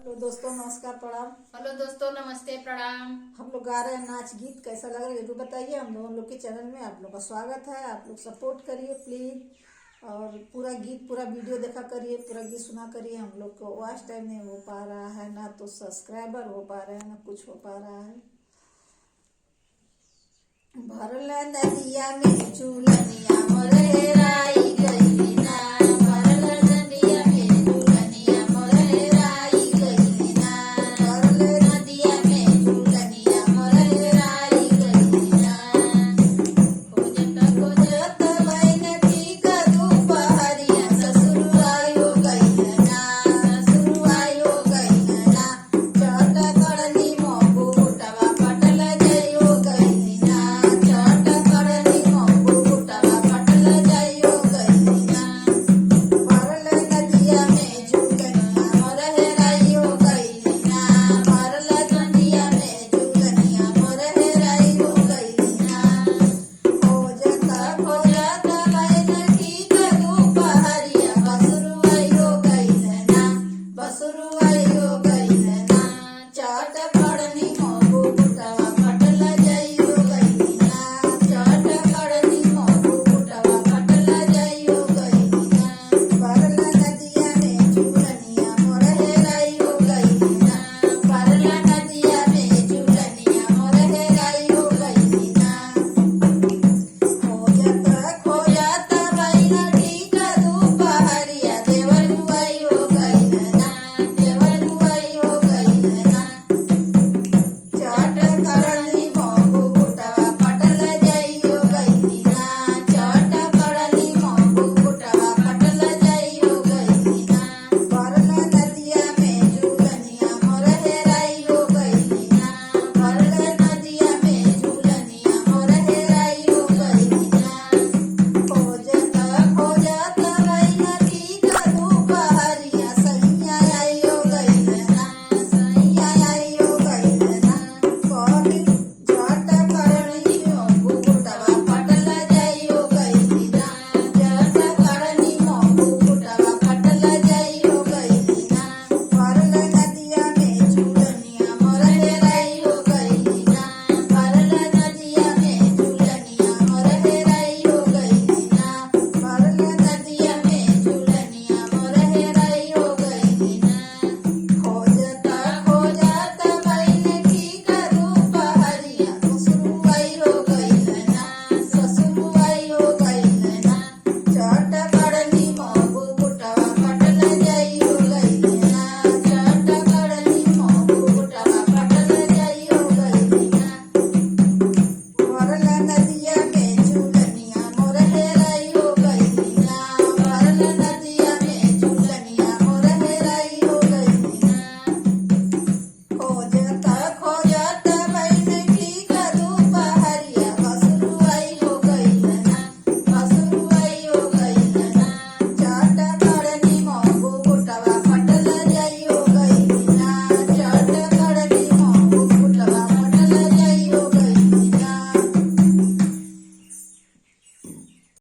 Hello दोस्तों, नमस्कार, प्रणाम। हेलो दोस्तों, नमस्ते, प्रणाम। हम लोग गा रहे हैं नाच गीत, कैसा लग रहा है ये भी बताइए। हम लोग के चैनल में आप लोग का स्वागत है। आप लोग सपोर्ट करिए प्लीज, और पूरा गीत पूरा वीडियो देखा करिए, पूरा गीत सुना करिए। हम लोग को वॉच टाइम नहीं हो पा रहा है, ना तो सब्सक्राइबर हो पा रहे हैं, ना कुछ हो पा रहा है। भरल नदिया में चूलनिया मरे राई